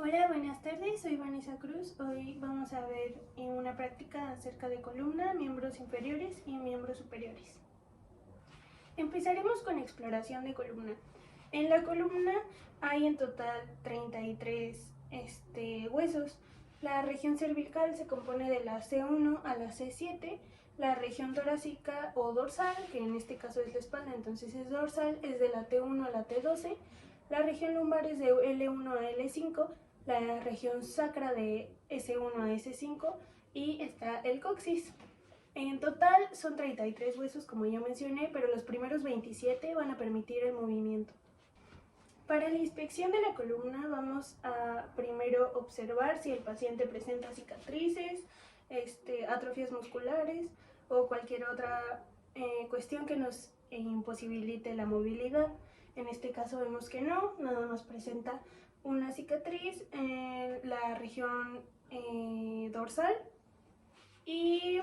Hola, buenas tardes, soy Vanessa Cruz. Hoy vamos a ver una práctica acerca de columna, miembros inferiores y miembros superiores. Empezaremos con exploración de columna. En la columna hay en total 33 huesos. La región cervical se compone de la C1 a la C7. La región torácica o dorsal, que en este caso es la espalda, entonces es dorsal, es de la T1 a la T12. La región lumbar es de L1 a L5. La región sacra de S1 a S5 y está el coxis. En total son 33 huesos, como ya mencioné, pero los primeros 27 van a permitir el movimiento. Para la inspección de la columna vamos a primero observar si el paciente presenta cicatrices, atrofias musculares o cualquier otra cuestión que nos imposibilite la movilidad. En este caso vemos que no, nada más presenta una cicatriz en la región dorsal y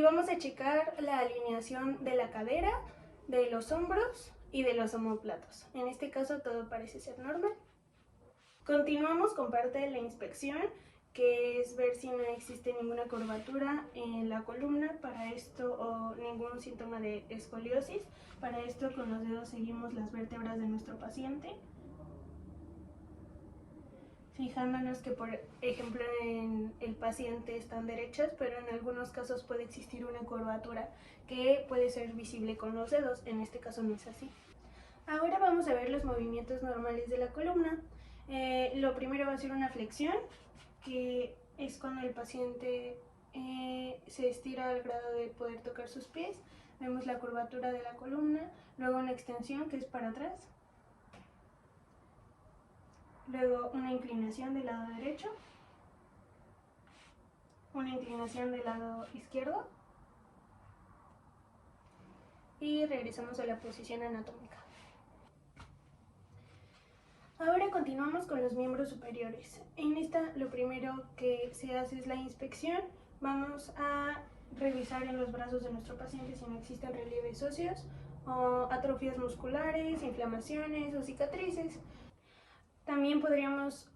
vamos a checar la alineación de la cadera, de los hombros y de los omóplatos. En este caso todo parece ser normal. Continuamos con parte de la inspección, que es ver si no existe ninguna curvatura en la columna, para esto, o ningún síntoma de escoliosis. Para esto con los dedos seguimos las vértebras de nuestro paciente, fijándonos que, por ejemplo, en el paciente están derechas, pero en algunos casos puede existir una curvatura que puede ser visible con los dedos. En este caso no es así. Ahora vamos a ver los movimientos normales de la columna. Lo primero va a ser una flexión, que es cuando el paciente se estira al grado de poder tocar sus pies. Vemos la curvatura de la columna. Luego una extensión, que es para atrás. Luego una inclinación del lado derecho, una inclinación del lado izquierdo y regresamos a la posición anatómica. Ahora continuamos con los miembros superiores. En esta lo primero que se hace es la inspección. Vamos a revisar en los brazos de nuestro paciente si no existen relieves óseos o atrofias musculares, inflamaciones o cicatrices. También podríamos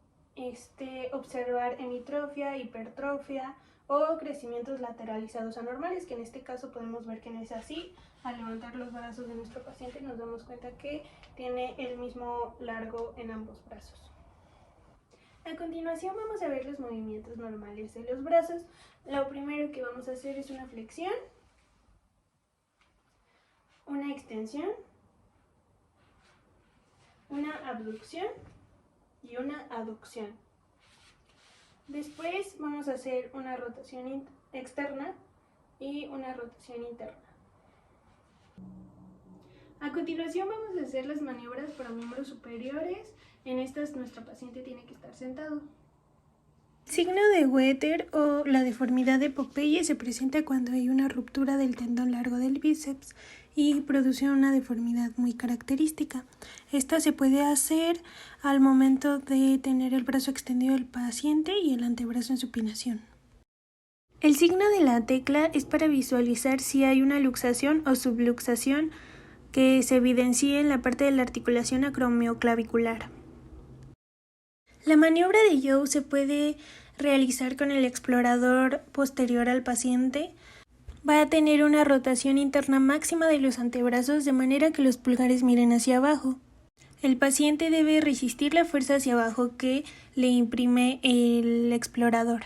observar hemitrofia, hipertrofia o crecimientos lateralizados anormales, que en este caso podemos ver que no es así. Al levantar los brazos de nuestro paciente nos damos cuenta que tiene el mismo largo en ambos brazos. A continuación vamos a ver los movimientos normales de los brazos. Lo primero que vamos a hacer es una flexión, una extensión, una abducción y una aducción. Después vamos a hacer una rotación externa y una rotación interna. A continuación vamos a hacer las maniobras para miembros superiores. En estas nuestro paciente tiene que estar sentado. El signo de Wetter o la deformidad de Popeye se presenta cuando hay una ruptura del tendón largo del bíceps y produce una deformidad muy característica. Esta se puede hacer al momento de tener el brazo extendido del paciente y el antebrazo en supinación. El signo de la tecla es para visualizar si hay una luxación o subluxación que se evidencie en la parte de la articulación acromioclavicular. La maniobra de Joe se puede realizar con el explorador posterior al paciente. Va a tener una rotación interna máxima de los antebrazos de manera que los pulgares miren hacia abajo. El paciente debe resistir la fuerza hacia abajo que le imprime el explorador.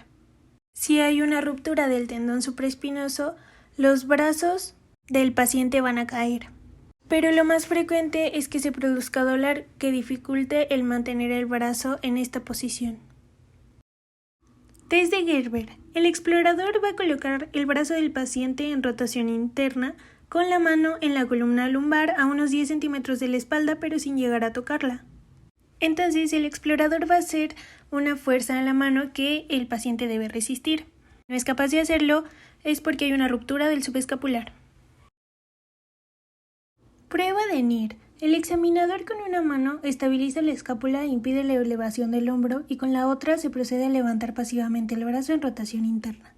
Si hay una ruptura del tendón supraespinoso, los brazos del paciente van a caer. Pero lo más frecuente es que se produzca dolor que dificulte el mantener el brazo en esta posición. Test de Gerber. El explorador va a colocar el brazo del paciente en rotación interna con la mano en la columna lumbar a unos 10 centímetros de la espalda, pero sin llegar a tocarla. Entonces el explorador va a hacer una fuerza en la mano que el paciente debe resistir. No es capaz de hacerlo es porque hay una ruptura del subescapular. Prueba de NIR. El examinador con una mano estabiliza la escápula e impide la elevación del hombro y con la otra se procede a levantar pasivamente el brazo en rotación interna.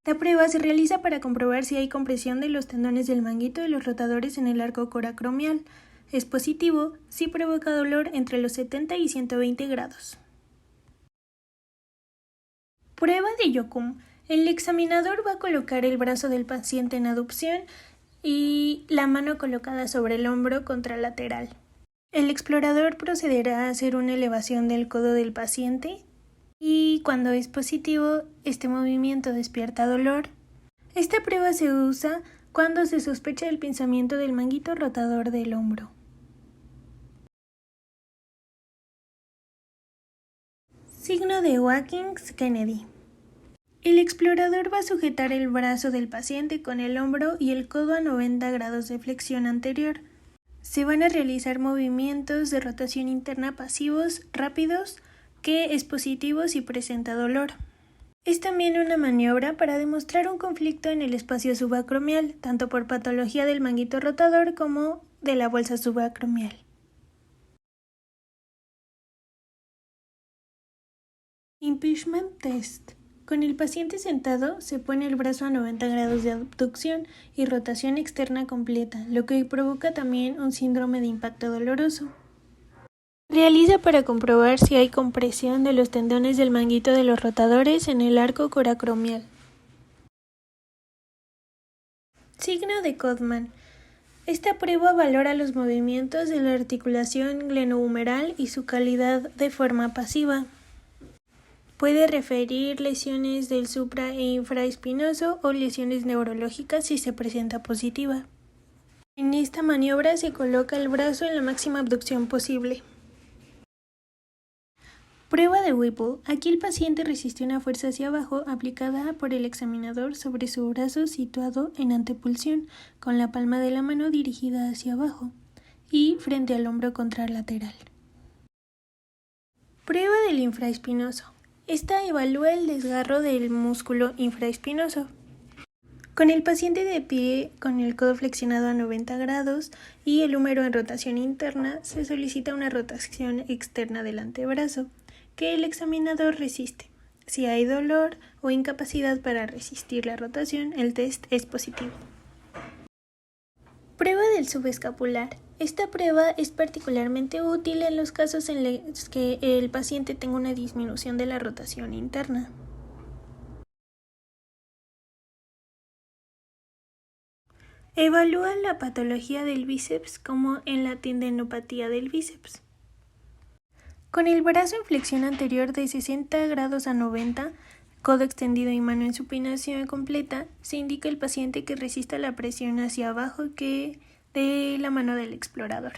La prueba se realiza para comprobar si hay compresión de los tendones del manguito y los rotadores en el arco coracromial. Es positivo si provoca dolor entre los 70 y 120 grados. Prueba de Yokum. El examinador va a colocar el brazo del paciente en aducción y la mano colocada sobre el hombro contralateral. El explorador procederá a hacer una elevación del codo del paciente y cuando es positivo, este movimiento despierta dolor. Esta prueba se usa cuando se sospecha el pinzamiento del manguito rotador del hombro. Signo de Watkins-Kennedy. El explorador va a sujetar el brazo del paciente con el hombro y el codo a 90 grados de flexión anterior. Se van a realizar movimientos de rotación interna pasivos rápidos, que es positivo si presenta dolor. Es también una maniobra para demostrar un conflicto en el espacio subacromial, tanto por patología del manguito rotador como de la bolsa subacromial. Impingement Test. Con el paciente sentado, se pone el brazo a 90 grados de abducción y rotación externa completa, lo que provoca también un síndrome de impacto doloroso. Realiza para comprobar si hay compresión de los tendones del manguito de los rotadores en el arco coracromial. Signo de Codman. Esta prueba valora los movimientos de la articulación glenohumeral y su calidad de forma pasiva. Puede referir lesiones del supra e infraespinoso o lesiones neurológicas si se presenta positiva. En esta maniobra se coloca el brazo en la máxima abducción posible. Prueba de Whipple. Aquí el paciente resistió una fuerza hacia abajo aplicada por el examinador sobre su brazo situado en antepulsión, con la palma de la mano dirigida hacia abajo y frente al hombro contralateral. Prueba del infraespinoso. Esta evalúa el desgarro del músculo infraespinoso. Con el paciente de pie, con el codo flexionado a 90 grados y el húmero en rotación interna, se solicita una rotación externa del antebrazo, que el examinador resiste. Si hay dolor o incapacidad para resistir la rotación, el test es positivo. Prueba del subescapular. Esta prueba es particularmente útil en los casos en los que el paciente tenga una disminución de la rotación interna. Evalúa la patología del bíceps como en la tendinopatía del bíceps. Con el brazo en flexión anterior de 60 grados a 90, codo extendido y mano en supinación completa, se indica al paciente que resista la presión hacia abajo que de la mano del explorador.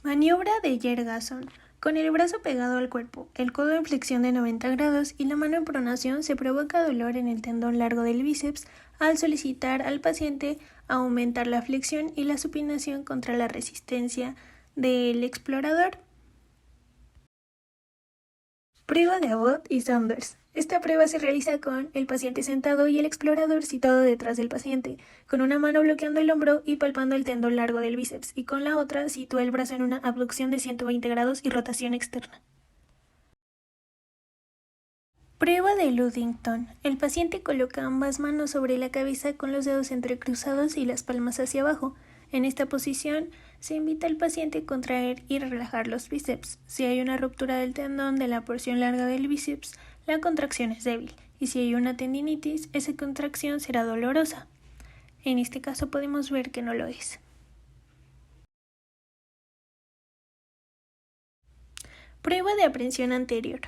Maniobra de Yergason. Con el brazo pegado al cuerpo, el codo en flexión de 90 grados y la mano en pronación, se provoca dolor en el tendón largo del bíceps al solicitar al paciente aumentar la flexión y la supinación contra la resistencia del explorador. Prueba de Abbott y Saunders. Esta prueba se realiza con el paciente sentado y el explorador situado detrás del paciente, con una mano bloqueando el hombro y palpando el tendón largo del bíceps, y con la otra sitúa el brazo en una abducción de 120 grados y rotación externa. Prueba de Ludington. El paciente coloca ambas manos sobre la cabeza con los dedos entrecruzados y las palmas hacia abajo. En esta posición, se invita al paciente a contraer y relajar los bíceps. Si hay una ruptura del tendón de la porción larga del bíceps, la contracción es débil, y si hay una tendinitis, esa contracción será dolorosa. En este caso podemos ver que no lo es. Prueba de aprensión anterior.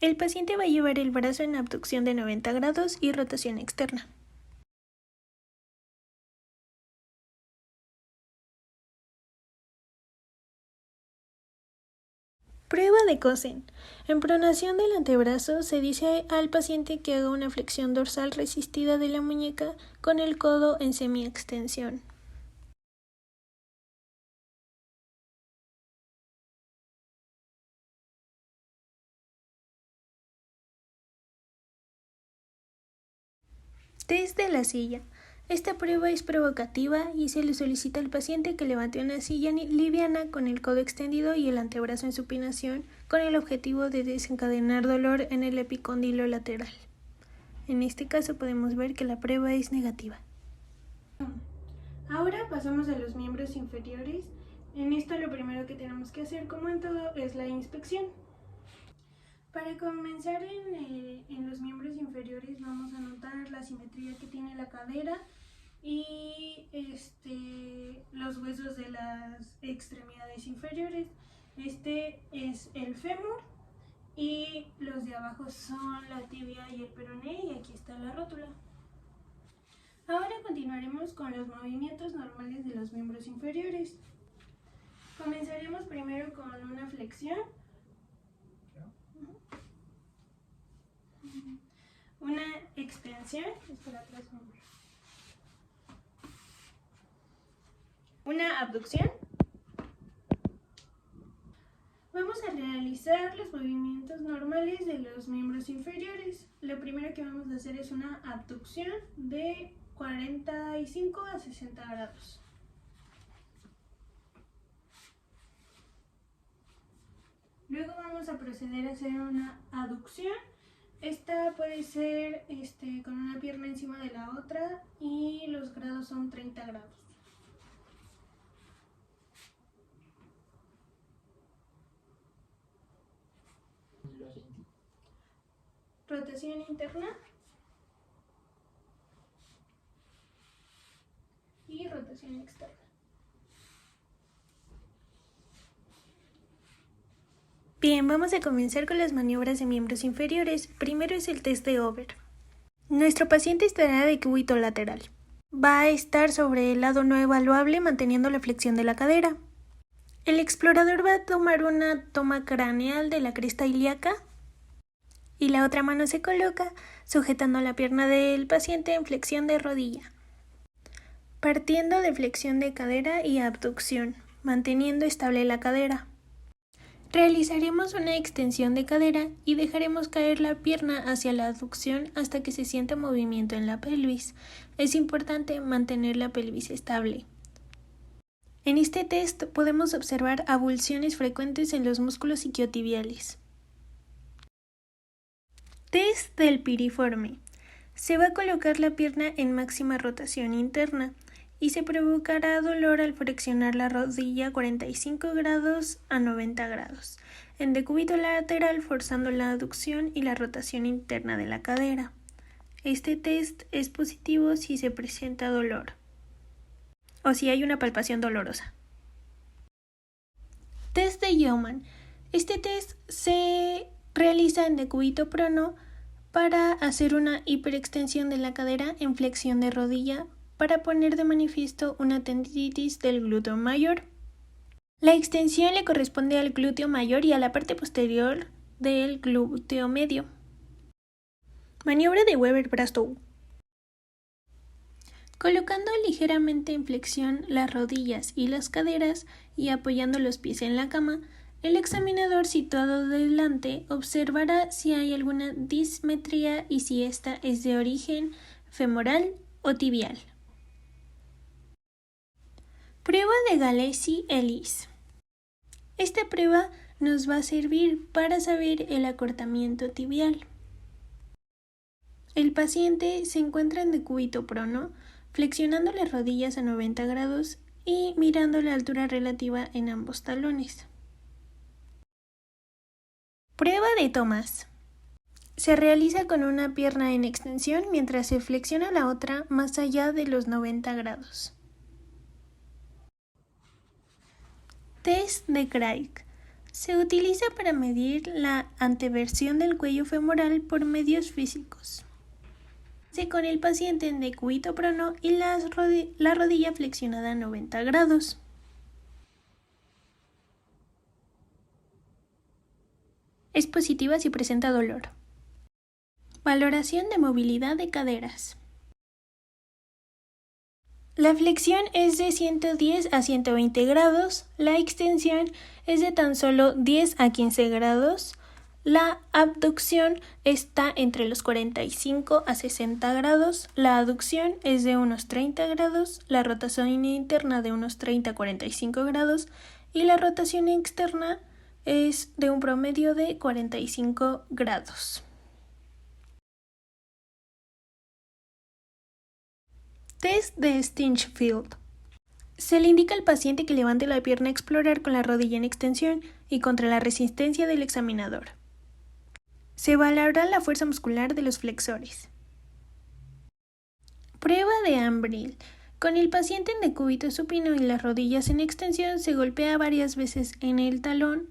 El paciente va a llevar el brazo en abducción de 90 grados y rotación externa. Prueba de Cosen. En pronación del antebrazo se dice al paciente que haga una flexión dorsal resistida de la muñeca con el codo en semiextensión. Test de la silla. Esta prueba es provocativa y se le solicita al paciente que levante una silla liviana con el codo extendido y el antebrazo en supinación, con el objetivo de desencadenar dolor en el epicóndilo lateral. En este caso podemos ver que la prueba es negativa. Ahora pasamos a los miembros inferiores. En esto lo primero que tenemos que hacer, como en todo, es la inspección. Para comenzar en los miembros inferiores vamos a notar la simetría que tiene la cadera y los huesos de las extremidades inferiores. Este es el fémur y los de abajo son la tibia y el peroné, y aquí está la rótula. Ahora continuaremos con los movimientos normales de los miembros inferiores. Comenzaremos primero con una flexión, una extensión, una abducción. Vamos a realizar los movimientos normales de los miembros inferiores. Lo primero que vamos a hacer es una abducción de 45 a 60 grados. Luego vamos a proceder a hacer una aducción. Esta puede ser con una pierna encima de la otra y los grados son 30 grados. Rotación interna y rotación externa. Bien, vamos a comenzar con las maniobras de miembros inferiores. Primero es el test de Over. Nuestro paciente estará de cúbito lateral. Va a estar sobre el lado no evaluable manteniendo la flexión de la cadera. El explorador va a tomar una toma craneal de la cresta ilíaca y la otra mano se coloca sujetando la pierna del paciente en flexión de rodilla, partiendo de flexión de cadera y abducción, manteniendo estable la cadera. Realizaremos una extensión de cadera y dejaremos caer la pierna hacia la aducción hasta que se sienta movimiento en la pelvis. Es importante mantener la pelvis estable. En este test podemos observar avulsiones frecuentes en los músculos isquiotibiales. Test del piriforme. Se va a colocar la pierna en máxima rotación interna y se provocará dolor al flexionar la rodilla 45 grados a 90 grados, en decúbito lateral forzando la aducción y la rotación interna de la cadera. Este test es positivo si se presenta dolor o si hay una palpación dolorosa. Test de Yeoman. Este test se realiza en decúbito prono para hacer una hiperextensión de la cadera en flexión de rodilla para poner de manifiesto una tendinitis del glúteo mayor. La extensión le corresponde al glúteo mayor y a la parte posterior del glúteo medio. Maniobra de Weber-Brastow. Colocando ligeramente en flexión las rodillas y las caderas y apoyando los pies en la cama, el examinador situado delante observará si hay alguna dismetría y si ésta es de origen femoral o tibial. Prueba de Galeazzi-Ellis. Esta prueba nos va a servir para saber el acortamiento tibial. El paciente se encuentra en decúbito prono, flexionando las rodillas a 90 grados y mirando la altura relativa en ambos talones. Prueba de Thomas. Se realiza con una pierna en extensión mientras se flexiona la otra más allá de los 90 grados. Test de Craig. Se utiliza para medir la anteversión del cuello femoral por medios físicos. Con el paciente en decúbito prono y la rodilla flexionada a 90 grados. Es positiva si presenta dolor. Valoración de movilidad de caderas. La flexión es de 110 a 120 grados, la extensión es de tan solo 10 a 15 grados, la abducción está entre los 45 a 60 grados, la aducción es de unos 30 grados, la rotación interna de unos 30 a 45 grados y la rotación externa es de un promedio de 45 grados. Test de Stinchfield. Se le indica al paciente que levante la pierna a explorar con la rodilla en extensión y contra la resistencia del examinador. Se valora la fuerza muscular de los flexores. Prueba de Ambril. Con el paciente en decúbito supino y las rodillas en extensión se golpea varias veces en el talón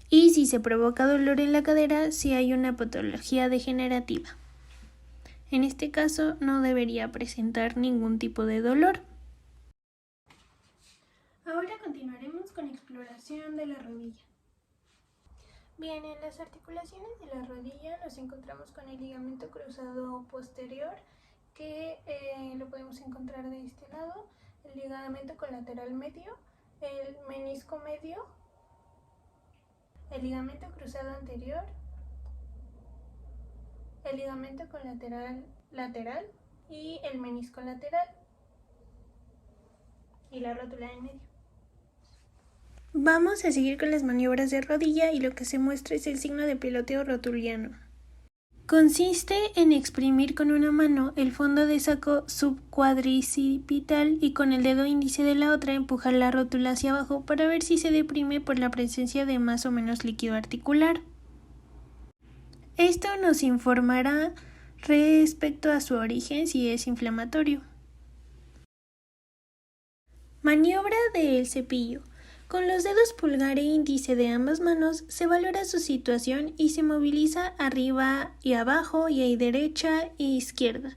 y si se provoca dolor en la cadera si hay una patología degenerativa. En este caso no debería presentar ningún tipo de dolor. Ahora continuaremos con exploración de la rodilla. Bien, en las articulaciones de la rodilla nos encontramos con el ligamento cruzado posterior, que lo podemos encontrar de este lado, el ligamento colateral medio, el menisco medio, el ligamento cruzado anterior, el ligamento colateral lateral y el menisco lateral y la rótula en medio. Vamos a seguir con las maniobras de rodilla y lo que se muestra es el signo de piloteo rotuliano. Consiste en exprimir con una mano el fondo de saco subcuadricipital y con el dedo índice de la otra empujar la rótula hacia abajo para ver si se deprime por la presencia de más o menos líquido articular. Esto nos informará respecto a su origen si es inflamatorio. Maniobra del cepillo. Con los dedos pulgar e índice de ambas manos se valora su situación y se moviliza arriba y abajo y a derecha e izquierda.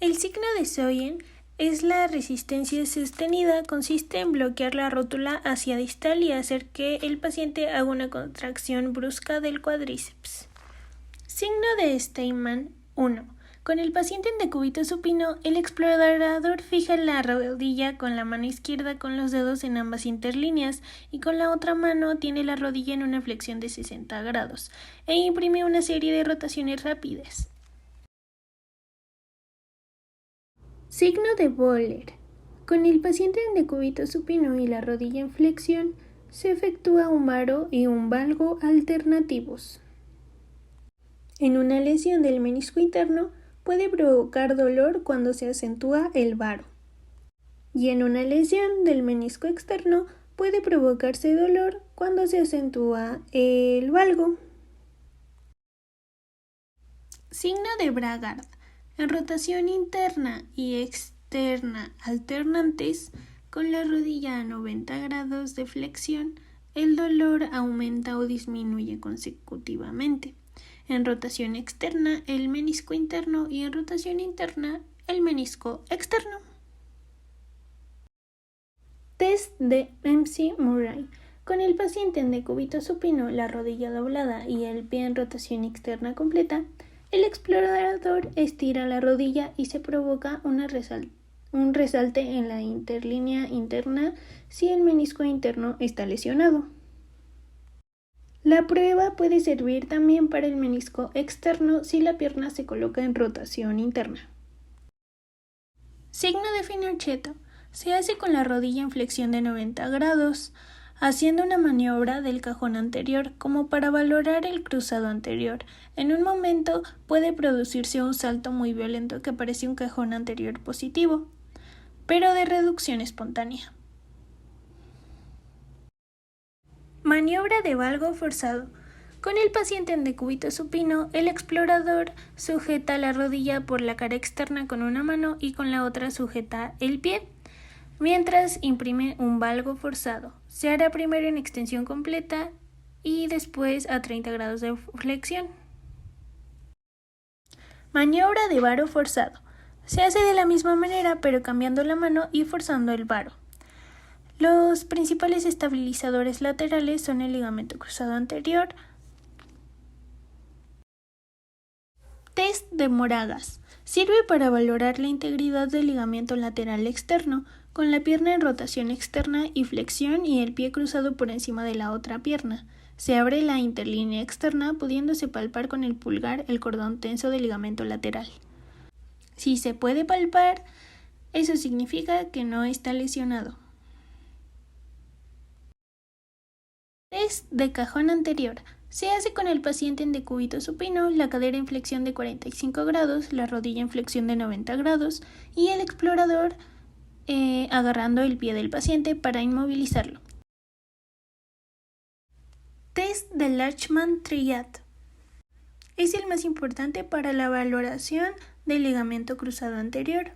El signo de Soyen es la resistencia sostenida, consiste en bloquear la rótula hacia distal y hacer que el paciente haga una contracción brusca del cuádriceps. Signo de Steinman 1. Con el paciente en decúbito supino, el explorador fija la rodilla con la mano izquierda con los dedos en ambas interlíneas y con la otra mano tiene la rodilla en una flexión de 60 grados e imprime una serie de rotaciones rápidas. Signo de Böhler. Con el paciente en decúbito supino y la rodilla en flexión, se efectúa un varo y un valgo alternativos. En una lesión del menisco interno, puede provocar dolor cuando se acentúa el varo. Y en una lesión del menisco externo puede provocarse dolor cuando se acentúa el valgo. Signo de Bragard. En rotación interna y externa alternantes, con la rodilla a 90 grados de flexión, el dolor aumenta o disminuye consecutivamente. En rotación externa, el menisco interno y en rotación interna, el menisco externo. Test de MC-Murray. Con el paciente en decúbito supino, la rodilla doblada y el pie en rotación externa completa, el explorador estira la rodilla y se provoca un resalte en la interlínea interna si el menisco interno está lesionado. La prueba puede servir también para el menisco externo si la pierna se coloca en rotación interna. Signo de Finocchietto. Se hace con la rodilla en flexión de 90 grados, haciendo una maniobra del cajón anterior como para valorar el cruzado anterior. En un momento puede producirse un salto muy violento que parece un cajón anterior positivo, pero de reducción espontánea. Maniobra de valgo forzado. Con el paciente en decúbito supino, el explorador sujeta la rodilla por la cara externa con una mano y con la otra sujeta el pie, mientras imprime un valgo forzado. Se hará primero en extensión completa y después a 30 grados de flexión. Maniobra de varo forzado. Se hace de la misma manera pero cambiando la mano y forzando el varo. Los principales estabilizadores laterales son el ligamento cruzado anterior. Test de Moragas. Sirve para valorar la integridad del ligamento lateral externo, con la pierna en rotación externa y flexión y el pie cruzado por encima de la otra pierna. Se abre la interlínea externa, pudiéndose palpar con el pulgar el cordón tenso del ligamento lateral. Si se puede palpar, eso significa que no está lesionado. Test de cajón anterior. Se hace con el paciente en decúbito supino, la cadera en flexión de 45 grados, la rodilla en flexión de 90 grados y el explorador agarrando el pie del paciente para inmovilizarlo. Test de Lachman-Triad. Es el más importante para la valoración del ligamento cruzado anterior.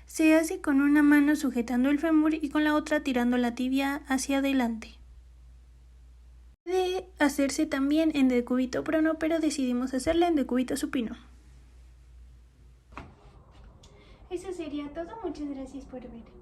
Se hace con una mano sujetando el fémur y con la otra tirando la tibia hacia adelante. Puede hacerse también en decúbito prono, pero decidimos hacerla en decúbito supino. Eso sería todo. Muchas gracias por ver.